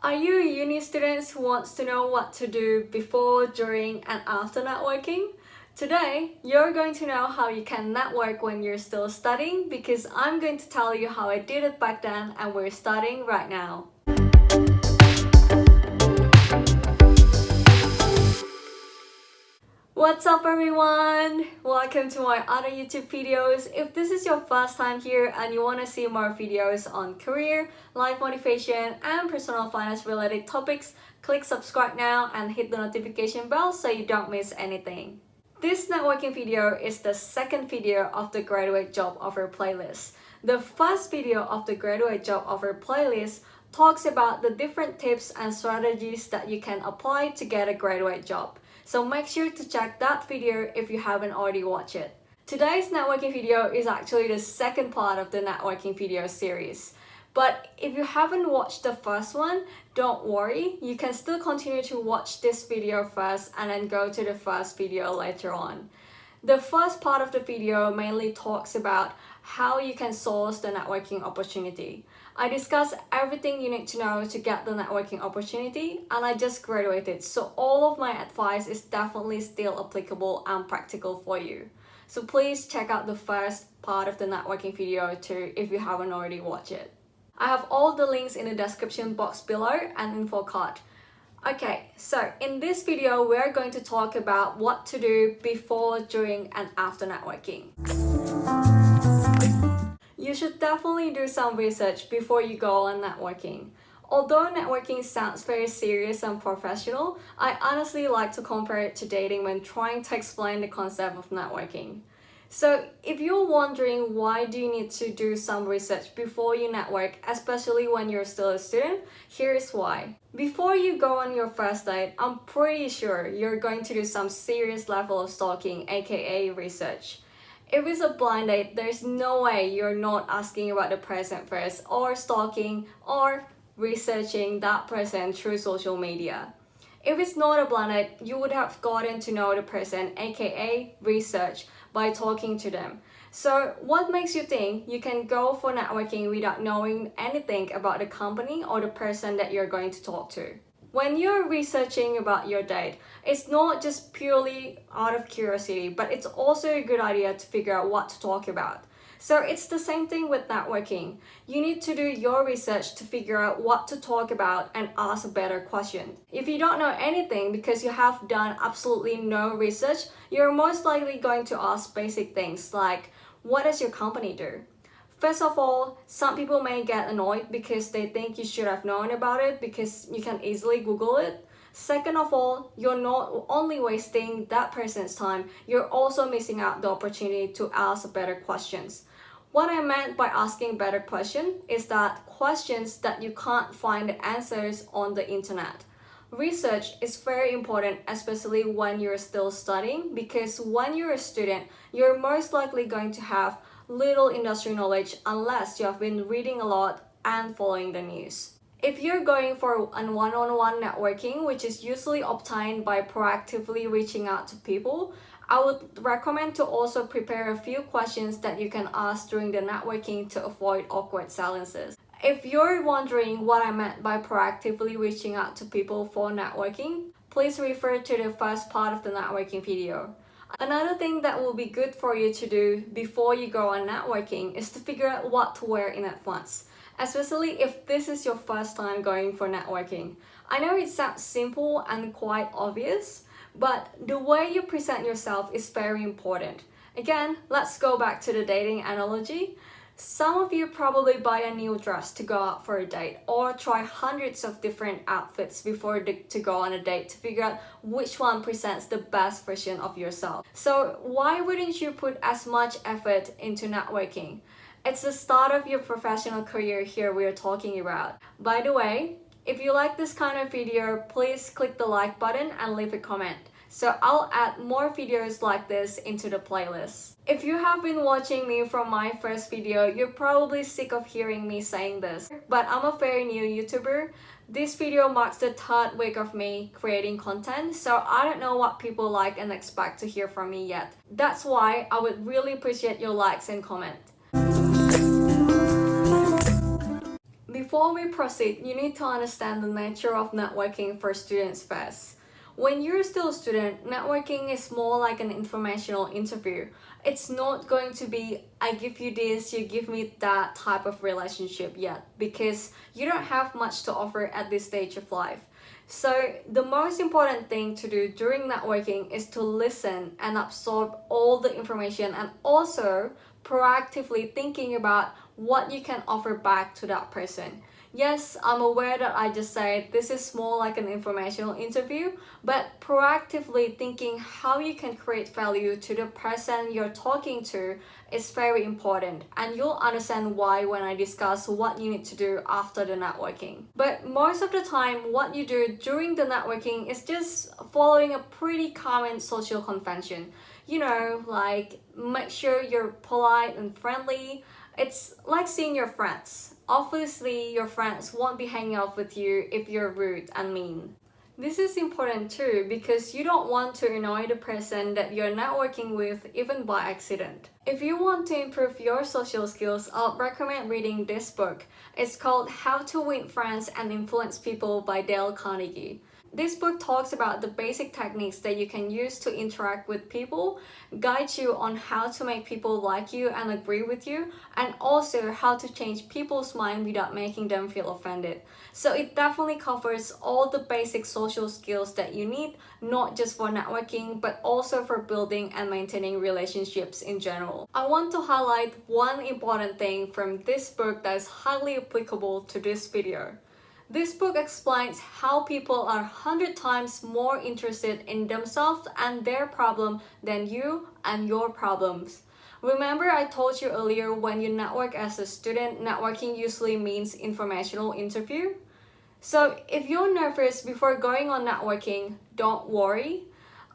Are you a uni student who wants to know what to do before, during, and after networking? Today, you're going to know how you can network when you're still studying because I'm going to tell you how I did it back then and we're starting right now. What's up everyone? Welcome to my other YouTube videos. If this is your first time here and you want to see more videos on career, life motivation, and personal finance related topics, click subscribe now and hit the notification bell so you don't miss anything. This networking video is the second video of the graduate job offer playlist. The first video of the graduate job offer playlist talks about the different tips and strategies that you can apply to get a graduate job. So make sure to check that video if you haven't already watched it. Today's networking video is actually the second part of the networking video series. But if you haven't watched the first one, don't worry, you can still continue to watch this video first and then go to the first video later on. The first part of the video mainly talks about how you can source the networking opportunity. I discuss everything you need to know to get the networking opportunity, and I just graduated, so all of my advice is definitely still applicable and practical for you. So please check out the first part of the networking video too if you haven't already watched it. I have all the links in the description box below and info card. Okay, so in this video we're going to talk about what to do before, during, and after networking. You should definitely do some research before you go on networking. Although networking sounds very serious and professional, I honestly like to compare it to dating when trying to explain the concept of networking. So if you're wondering why do you need to do some research before you network, especially when you're still a student, here's why. Before you go on your first date, I'm pretty sure you're going to do some serious level of stalking, aka research. If it's a blind date, there's no way you're not asking about the person first, or stalking, or researching that person through social media. If it's not a blind date, you would have gotten to know the person, aka research, by talking to them. So what makes you think you can go for networking without knowing anything about the company or the person that you're going to talk to? When you're researching about your date, it's not just purely out of curiosity, but it's also a good idea to figure out what to talk about. So it's the same thing with networking. You need to do your research to figure out what to talk about and ask a better question. If you don't know anything because you have done absolutely no research, you're most likely going to ask basic things like, what does your company do? First of all, some people may get annoyed because they think you should have known about it because you can easily Google it. Second of all, you're not only wasting that person's time, you're also missing out the opportunity to ask better questions. What I meant by asking better questions is that questions that you can't find the answers on the internet. Research is very important, especially when you're still studying, because when you're a student, you're most likely going to have little industry knowledge unless you have been reading a lot and following the news. If you're going for a one-on-one networking, which is usually obtained by proactively reaching out to people, I would recommend to also prepare a few questions that you can ask during the networking to avoid awkward silences. If you're wondering what I meant by proactively reaching out to people for networking, please refer to the first part of the networking video. Another thing that will be good for you to do before you go on networking is to figure out what to wear in advance, especially if this is your first time going for networking. I know it sounds simple and quite obvious, but the way you present yourself is very important. Again, let's go back to the dating analogy. Some of you probably buy a new dress to go out for a date or try hundreds of different outfits before to go on a date to figure out which one presents the best version of yourself. So why wouldn't you put as much effort into networking? It's the start of your professional career here we're talking about. By the way, if you like this kind of video, please click the like button and leave a comment. So I'll add more videos like this into the playlist. If you have been watching me from my first video, you're probably sick of hearing me saying this, but I'm a very new YouTuber. This video marks the third week of me creating content, so I don't know what people like and expect to hear from me yet. That's why I would really appreciate your likes and comments. Before we proceed, you need to understand the nature of networking for students first. When you're still a student, networking is more like an informational interview. It's not going to be, I give you this, you give me that type of relationship yet, because you don't have much to offer at this stage of life. So the most important thing to do during networking is to listen and absorb all the information, and also proactively thinking about what you can offer back to that person. Yes, I'm aware that I just said this is more like an informational interview, but proactively thinking how you can create value to the person you're talking to is very important, and you'll understand why when I discuss what you need to do after the networking. But most of the time, what you do during the networking is just following a pretty common social convention. Like make sure you're polite and friendly. It's like seeing your friends. Obviously, your friends won't be hanging out with you if you're rude and mean. This is important too because you don't want to annoy the person that you're networking with even by accident. If you want to improve your social skills, I'll recommend reading this book. It's called How to Win Friends and Influence People by Dale Carnegie. This book talks about the basic techniques that you can use to interact with people, guides you on how to make people like you and agree with you, and also how to change people's mind without making them feel offended. So it definitely covers all the basic social skills that you need, not just for networking, but also for building and maintaining relationships in general. I want to highlight one important thing from this book that is highly applicable to this video. This book explains how people are 100 times more interested in themselves and their problem than you and your problems. Remember I told you earlier, when you network as a student, networking usually means informational interview? So if you're nervous before going on networking, don't worry.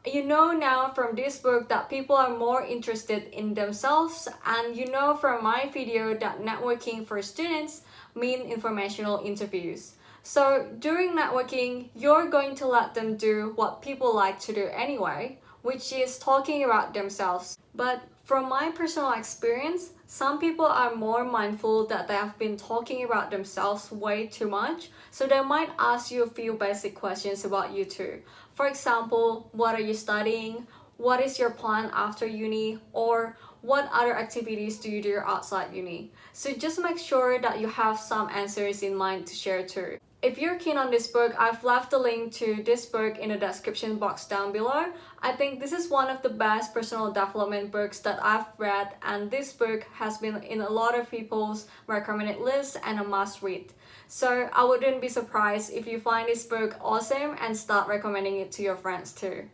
You know now from this book that people are more interested in themselves, and you know from my video that networking for students mean informational interviews. So during networking, you're going to let them do what people like to do anyway, which is talking about themselves. But from my personal experience, some people are more mindful that they have been talking about themselves way too much, so they might ask you a few basic questions about you too. For example, what are you studying? What is your plan after uni? Or what other activities do you do outside uni? So just make sure that you have some answers in mind to share too. If you're keen on this book, I've left a link to this book in the description box down below. I think this is one of the best personal development books that I've read, and this book has been in a lot of people's recommended lists and a must read. So I wouldn't be surprised if you find this book awesome and start recommending it to your friends too.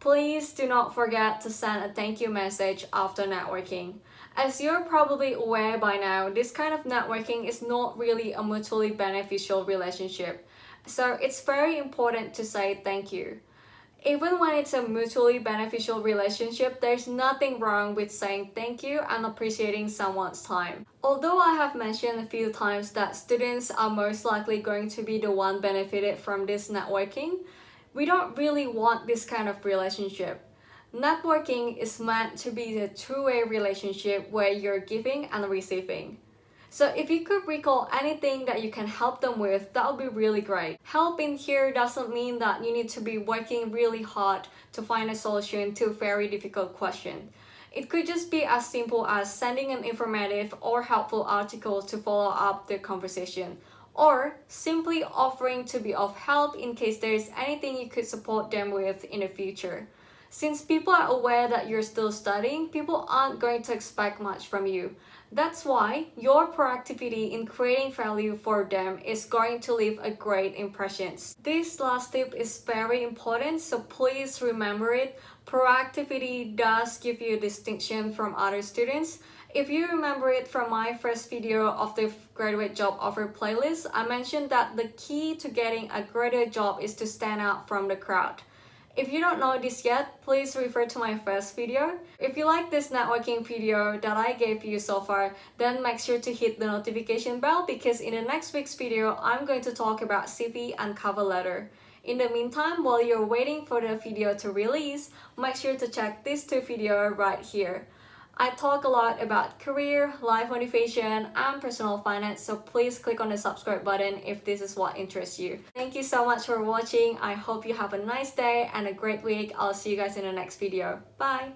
Please do not forget to send a thank you message after networking. As you're probably aware by now, this kind of networking is not really a mutually beneficial relationship. So it's very important to say thank you. Even when it's a mutually beneficial relationship, there's nothing wrong with saying thank you and appreciating someone's time. Although I have mentioned a few times that students are most likely going to be the one benefited from this networking, we don't really want this kind of relationship. Networking is meant to be a two-way relationship where you're giving and receiving. So if you could recall anything that you can help them with, that would be really great. Help in here doesn't mean that you need to be working really hard to find a solution to a very difficult question. It could just be as simple as sending an informative or helpful article to follow up the conversation, or simply offering to be of help in case there's anything you could support them with in the future. Since people are aware that you're still studying, people aren't going to expect much from you. That's why your proactivity in creating value for them is going to leave a great impression. This last tip is very important, so please remember it. Proactivity does give you a distinction from other students. If you remember it from my first video of the graduate job offer playlist, I mentioned that the key to getting a graduate job is to stand out from the crowd. If you don't know this yet, please refer to my first video. If you like this networking video that I gave you so far, then make sure to hit the notification bell, because in the next week's video, I'm going to talk about CV and cover letter. In the meantime, while you're waiting for the video to release, make sure to check these two videos right here. I talk a lot about career, life motivation, and personal finance, so please click on the subscribe button if this is what interests you. Thank you so much for watching. I hope you have a nice day and a great week. I'll see you guys in the next video. Bye!